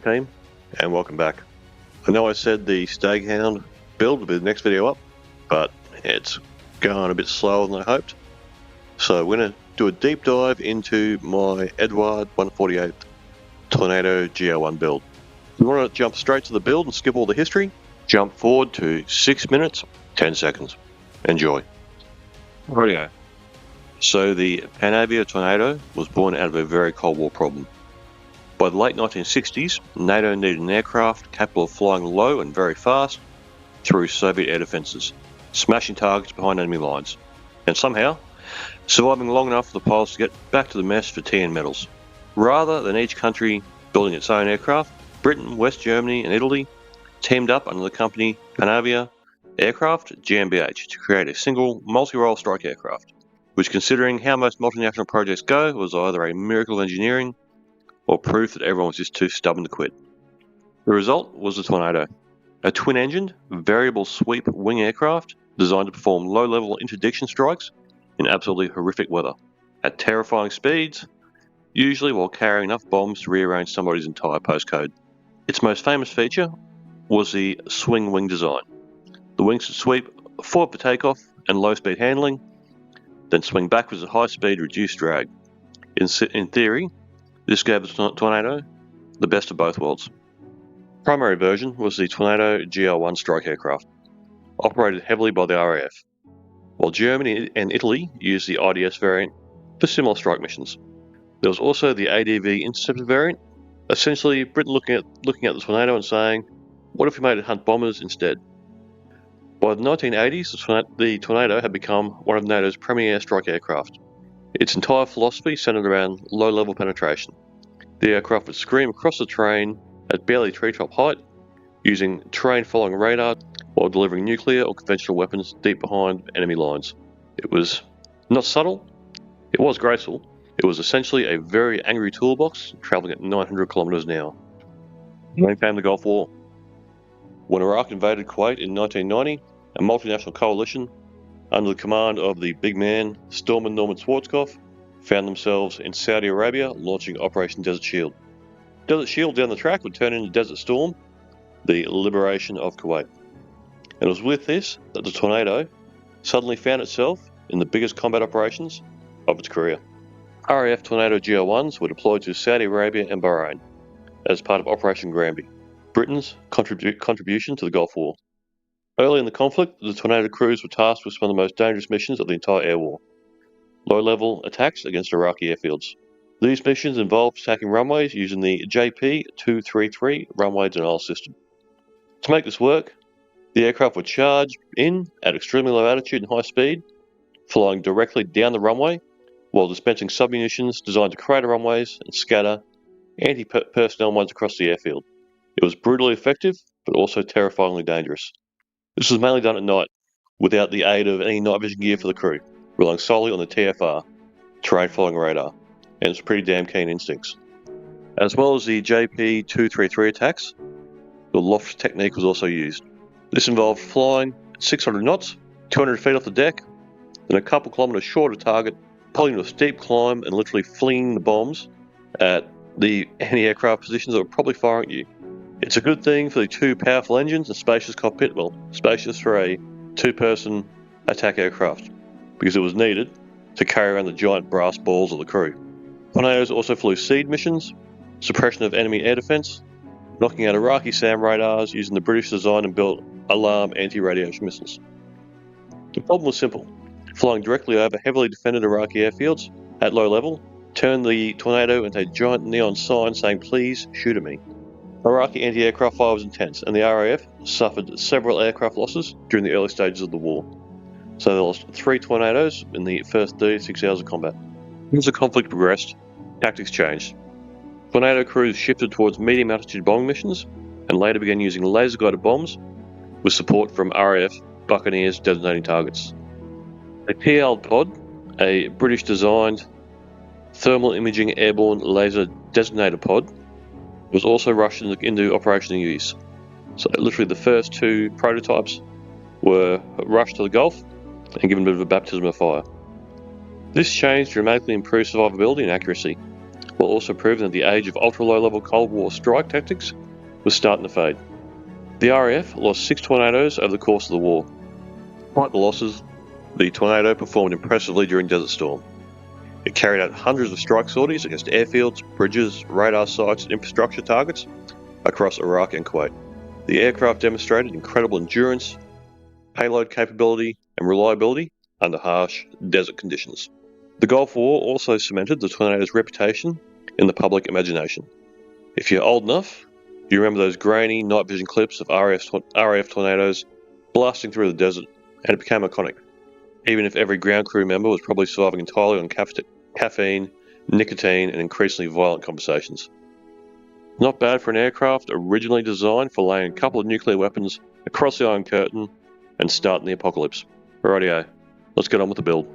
team, and welcome back. I know I said the Staghound build would be the next video up, but it's going a bit slower than I hoped. So we're going to do a deep dive into my Eduard 148 Tornado GR.1 build. If you want to jump straight to the build and skip all the history, jump forward to 6 minutes, 10 seconds. Enjoy. Rightio. So the Panavia Tornado was born out of a very Cold War problem. By the late 1960s, NATO needed an aircraft capable of flying low and very fast through Soviet air defences, smashing targets behind enemy lines, and somehow surviving long enough for the pilots to get back to the mess for tea and medals. Rather than each country building its own aircraft, Britain, West Germany and Italy teamed up under the company Panavia Aircraft GmbH to create a single multi-role strike aircraft, which, considering how most multinational projects go, was either a miracle of engineering or proof that everyone was just too stubborn to quit. The result was the Tornado, a twin-engined, variable sweep wing aircraft designed to perform low-level interdiction strikes in absolutely horrific weather, at terrifying speeds, usually while carrying enough bombs to rearrange somebody's entire postcode. Its most famous feature was the swing wing design. The wings could sweep forward for takeoff and low-speed handling, then swing backwards at high speed, reduced drag. In theory, this gave the Tornado the best of both worlds. The primary version was the Tornado GR.1 strike aircraft, operated heavily by the RAF, while Germany and Italy used the IDS variant for similar strike missions. There was also the ADV interceptor variant, essentially Britain looking at the Tornado and saying, what if we made it hunt bombers instead? By the 1980s, the Tornado had become one of NATO's premier strike aircraft. Its entire philosophy centered around low-level penetration. The aircraft would scream across the terrain at barely treetop height, using terrain-following radar while delivering nuclear or conventional weapons deep behind enemy lines. It was not subtle, it was graceful. It was essentially a very angry toolbox traveling at 900 kilometers an hour. Then came the Gulf War. When Iraq invaded Kuwait in 1990, a multinational coalition under the command of the big man, Stormman Norman Schwarzkopf, found themselves in Saudi Arabia launching Operation Desert Shield. Desert Shield down the track would turn into Desert Storm, the liberation of Kuwait. And it was with this that the Tornado suddenly found itself in the biggest combat operations of its career. RAF Tornado GR1s were deployed to Saudi Arabia and Bahrain as part of Operation Granby, Britain's contribution to the Gulf War. Early in the conflict, the Tornado crews were tasked with some of the most dangerous missions of the entire air war: low-level attacks against Iraqi airfields. These missions involved attacking runways using the JP-233 runway denial system. To make this work, the aircraft would charge in at extremely low altitude and high speed, flying directly down the runway while dispensing submunitions designed to crater runways and scatter anti-personnel mines across the airfield. It was brutally effective, but also terrifyingly dangerous. This was mainly done at night, without the aid of any night vision gear for the crew, relying solely on the TFR, terrain following radar, and its pretty damn keen instincts. As well as the JP-233 attacks, the loft technique was also used. This involved flying at 600 knots, 200 feet off the deck, then a couple kilometres short of target, pulling to a steep climb and literally flinging the bombs at the anti-aircraft positions that were probably firing at you. It's a good thing for the two powerful engines and spacious cockpit, well, spacious for a two-person attack aircraft, because it was needed to carry around the giant brass balls of the crew. Tornadoes also flew SEAD missions, suppression of enemy air defense, knocking out Iraqi SAM radars using the British design and built alarm anti-radiation missiles. The problem was simple. Flying directly over heavily defended Iraqi airfields at low level turned the Tornado into a giant neon sign saying, "Please shoot at me." Iraqi anti-aircraft fire was intense, and the RAF suffered several aircraft losses during the early stages of the war. So they lost 3 Tornadoes in the first 36 hours of combat. As the conflict progressed, tactics changed. Tornado crews shifted towards medium-altitude bombing missions, and later began using laser-guided bombs with support from RAF Buccaneers designating targets. A PL pod, a British-designed thermal imaging airborne laser designator pod, was also rushed into operational use. So literally the first 2 prototypes were rushed to the Gulf and given a bit of a baptism of fire. This change dramatically improved survivability and accuracy. while also proving that the age of ultra-low-level Cold War strike tactics was starting to fade. The RAF lost 6 Tornadoes over the course of the war. Despite the losses, the Tornado performed impressively during Desert Storm. It carried out hundreds of strike sorties against airfields, bridges, radar sites, and infrastructure targets across Iraq and Kuwait. The aircraft demonstrated incredible endurance, payload capability, and reliability under harsh desert conditions. The Gulf War also cemented the Tornado's reputation in the public imagination. If you're old enough, you remember those grainy night vision clips of RAF Tornadoes blasting through the desert, and it became iconic, even if every ground crew member was probably surviving entirely on caffeine, nicotine, and increasingly violent conversations. Not bad for an aircraft originally designed for laying a couple of nuclear weapons across the Iron Curtain and starting the apocalypse. Rightio, let's get on with the build.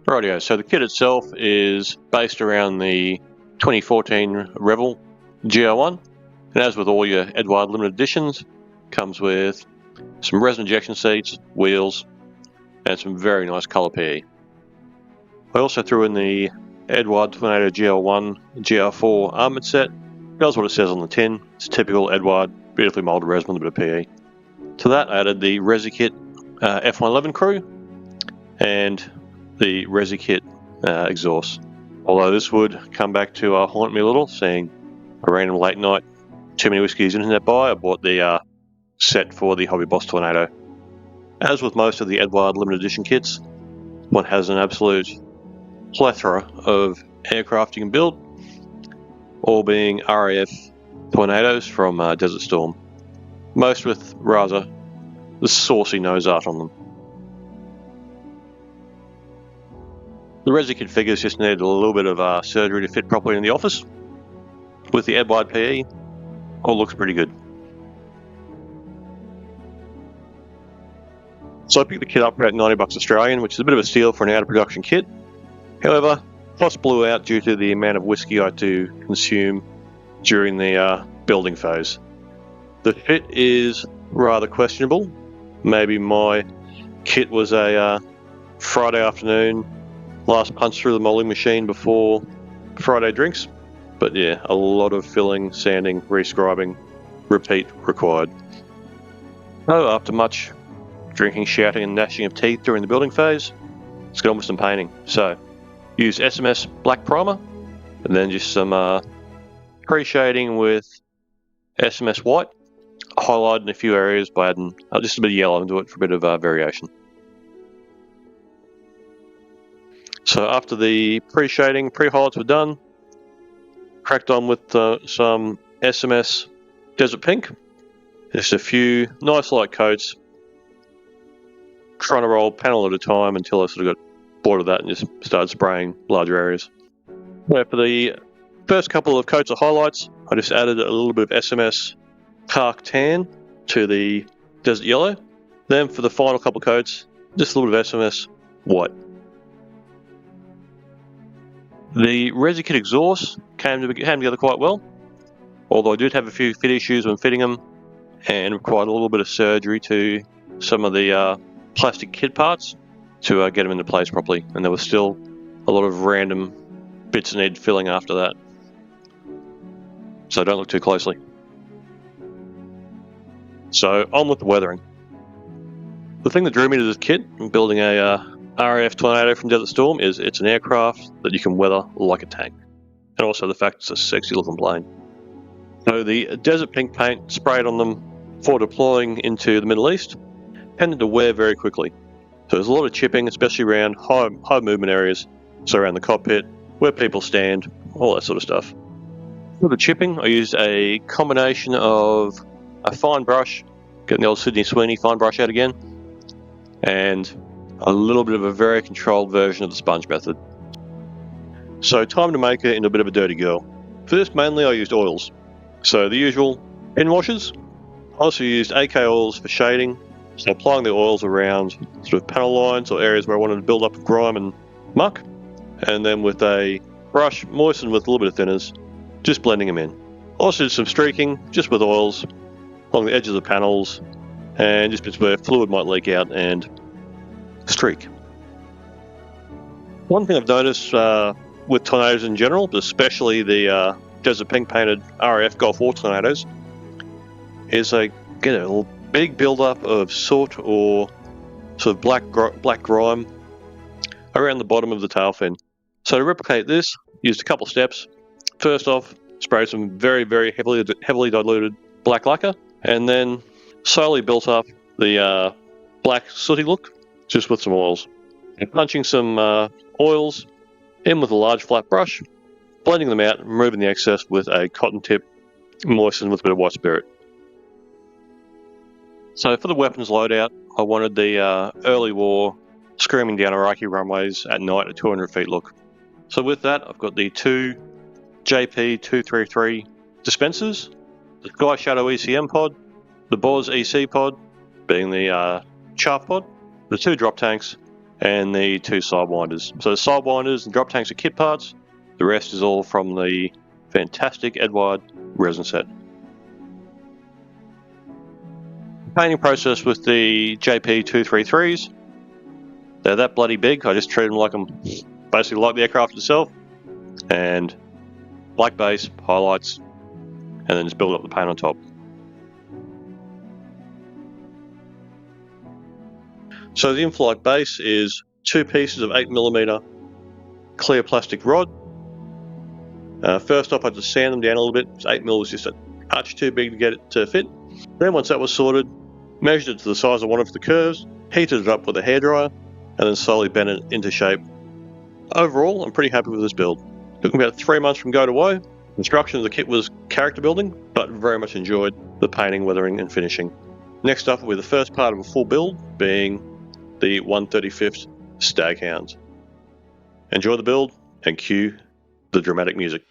Rightio, so the kit itself is based around the 2014 Revel GR.1, and as with all your Eduard limited editions, comes with some resin injection seats, wheels, and some very nice colour PE. I also threw in the Eduard Tornado GR1 GR4 armoured set. Does what it says on the tin. It's typical Eduard, beautifully moulded resin with a bit of PE. To that I added the ResiKit F111 crew and the ResiKit exhaust. Although this would come back to haunt me a little, seeing a random late night too many whiskeys internet buy. I bought the set for the Hobby Boss Tornado. As with most of the Eduard limited edition kits, one has an absolute plethora of aircraft you can build, all being RAF Tornadoes from Desert Storm, most with rather the saucy nose art on them. The ResiKit figures just needed a little bit of surgery to fit properly in the office. With the Eduard PE, all looks pretty good. So I picked the kit up for about $90 Australian, which is a bit of a steal for an out-of-production kit. However, cost blew out due to the amount of whiskey I had to consume during the building phase. The fit is rather questionable. Maybe my kit was a Friday afternoon last punch through the molding machine before Friday drinks. But yeah, a lot of filling, sanding, rescribing, repeat required. So after much drinking, shouting and gnashing of teeth during the building phase, let's get on with some painting. So use SMS black primer and then just some pre-shading with SMS white, highlighted in a few areas by adding just a bit of yellow into it for a bit of variation. So after the pre-shading, pre-highlights were done, cracked on with some SMS Desert Pink. Just a few nice light coats, trying to roll panel at a time until I sort of got bored of that and just started spraying larger areas. So for the first couple of coats of highlights, I just added a little bit of SMS Kark Tan to the Desert Yellow. Then for the final couple of coats, just a little bit of SMS White. The ResiKit exhaust came together quite well, although I did have a few fit issues when fitting them and required a little bit of surgery to some of the plastic kit parts to get them into place properly, and there was still a lot of random bits that needed filling after that. So don't look too closely. So on with the weathering. The thing that drew me to this kit and building a RAF Tornado from Desert Storm is it's an aircraft that you can weather like a tank, and also the fact it's a sexy looking plane. So the Desert Pink paint sprayed on them for deploying into the Middle East tended to wear very quickly. So there's a lot of chipping, especially around high movement areas, so around the cockpit, where people stand, all that sort of stuff. For the chipping, I used a combination of a fine brush, getting the old Sydney Sweeney fine brush out again, and a little bit of a very controlled version of the sponge method. So time to make it into a bit of a dirty girl. For this mainly I used oils. So the usual pen washes. I also used AK oils for shading, so applying the oils around sort of panel lines or areas where I wanted to build up grime and muck, and then with a brush moistened with a little bit of thinners, just blending them in. Also did some streaking, just with oils, along the edges of the panels, and just bits where fluid might leak out and streak. One thing I've noticed with tornadoes in general, but especially the Desert Pink painted RAF Gulf War tornadoes, is they get a big build-up of soot or sort of black grime around the bottom of the tail fin. So to replicate this, used a couple steps. First off, sprayed some very, very heavily diluted black lacquer, and then slowly built up the black sooty look just with some oils. And punching some oils in with a large flat brush, blending them out, removing the excess with a cotton tip moistened with a bit of white spirit. So for the weapons loadout, I wanted the early war screaming down Iraqi runways at night at 200 feet look. So with that, I've got the two JP233 dispensers, the Sky Shadow ECM pod, the Boz EC pod, being the chaff pod, the two drop tanks, and the two sidewinders. So the sidewinders and drop tanks are kit parts, the rest is all from the fantastic Eduard resin set. The painting process with the JP233s, they're that bloody big, I just treat them like I'm basically like the aircraft itself, and black base, highlights, and then just build up the paint on top. So the in-flight base is two pieces of 8mm clear plastic rod. First off, I had to sand them down a little bit. 8mm was just a touch too big to get it to fit. Then once that was sorted, measured it to the size I wanted for the curves, heated it up with a hairdryer, and then slowly bent it into shape. Overall, I'm pretty happy with this build. Took me about 3 months from go to woe. Construction of the kit was character building, but very much enjoyed the painting, weathering, and finishing. Next up will be the first part of a full build, being the 135th Staghound. Enjoy the build, and cue the dramatic music.